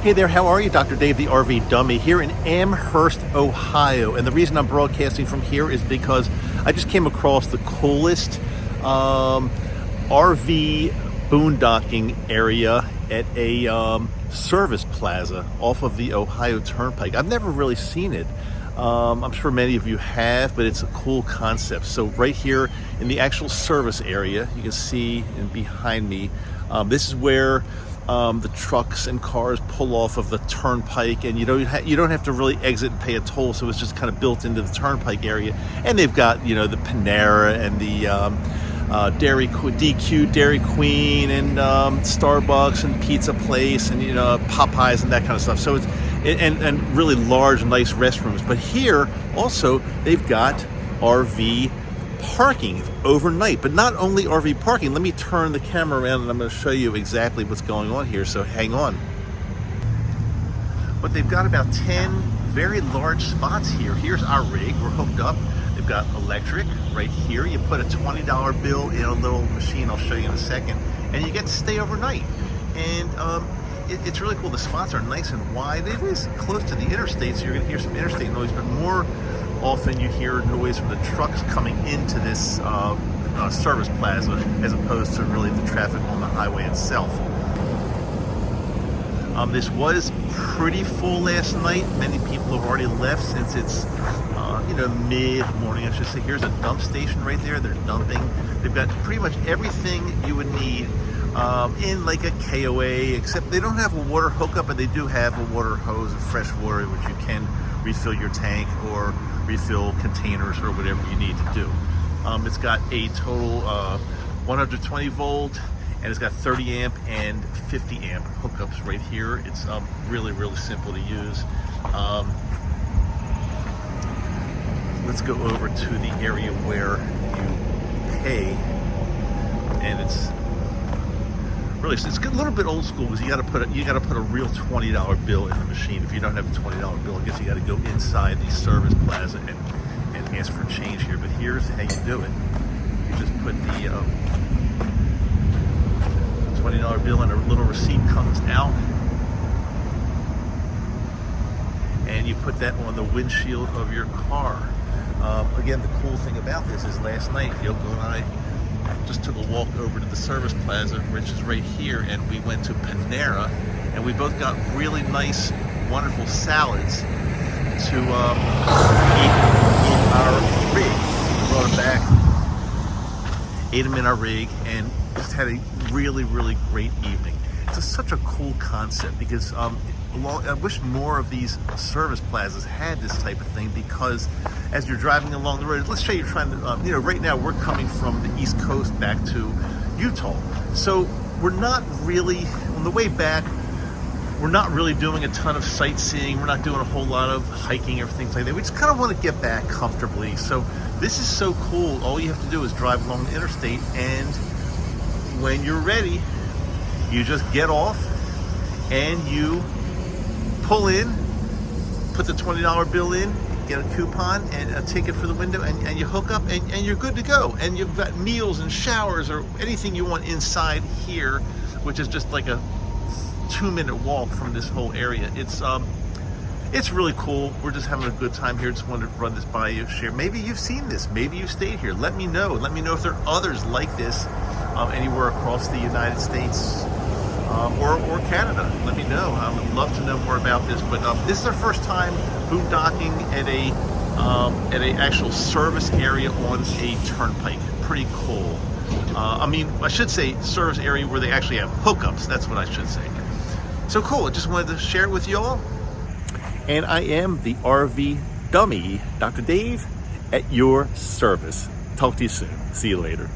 Hey there, how are you? Dr. Dave, the RV Dummy, here in Amherst, Ohio. And the reason I'm broadcasting from here is because I just came across the coolest RV boondocking area at a service plaza off of the Ohio Turnpike. I've never really seen it. I'm sure many of you have, but it's a cool concept. So right here in the actual service area, you can see behind me, this is where the trucks and cars pull off of the turnpike, and you don't have to really exit and pay a toll, so it's just kind of built into the turnpike area. And they've got the Panera and the Dairy Queen and Starbucks and Pizza Place and Popeyes and that kind of stuff. So it's and really large, nice restrooms. But here also they've got RV parking overnight, but not only RV parking. Let me turn the camera around and I'm going to show you exactly what's going on here, so hang on. But they've got about 10 very large spots here. Here's our rig, we're hooked up. They've got electric right here. You put a $20 bill in a little machine, I'll show you in a second, and you get to stay overnight. And it's really cool. The spots are nice and wide. It is close to the interstate, so you're going to hear some interstate noise, but more often you hear noise from the trucks coming into this service plaza as opposed to really the traffic on the highway itself. This was pretty full last night. Many people have already left since it's mid-morning, I should say. Here's a dump station right there. They're dumping. They've got pretty much everything you would need in like a KOA, except they don't have a water hookup, but they do have a water hose of fresh water, which you can refill your tank or refill containers or whatever you need to do. It's got a total 120 volt, and it's got 30 amp and 50 amp hookups right here. It's really simple to use. Let's go over to the area where you pay, and it's a little bit old school because you got to put a real $20 bill in the machine. If you don't have a $20 bill, I guess you got to go inside the service plaza and ask for change here. But here's how you do it. You just put the $20 bill, and a little receipt comes out, and you put that on the windshield of your car. Again, the cool thing about this is last night Yoko and I just took a walk over to the service plaza, which is right here, and we went to Panera, and we both got really nice, wonderful salads to eat in our rig. We brought them back, ate them in our rig, and just had a really great evening. It's such a cool concept because I wish more of these service plazas had this type of thing, because as you're driving along the road, let's say you're trying to, right now we're coming from the East Coast back to Utah. So we're not really, on the way back, we're not really doing a ton of sightseeing. We're not doing a whole lot of hiking or things like that. We just kind of want to get back comfortably. So this is so cool. All you have to do is drive along the interstate, and when you're ready, you just get off and you pull in, put the $20 bill in, get a coupon and a ticket for the window, and you hook up, and you're good to go. And you've got meals and showers or anything you want inside here, which is just like a 2-minute walk from this whole area. It's really cool. We're just having a good time here. Just wanted to run this by you, share. Maybe you've seen this. Maybe you stayed here. Let me know. Let me know if there are others like this anywhere across the United States or Canada. Let me know. I would love to know more about this. But this is our first time boondocking at a actual service area on a turnpike. Pretty cool. I should say service area where they actually have hookups. That's what I should say. So cool. I just wanted to share it with you all. And I am the RV Dummy, Dr. Dave, at your service. Talk to you soon. See you later.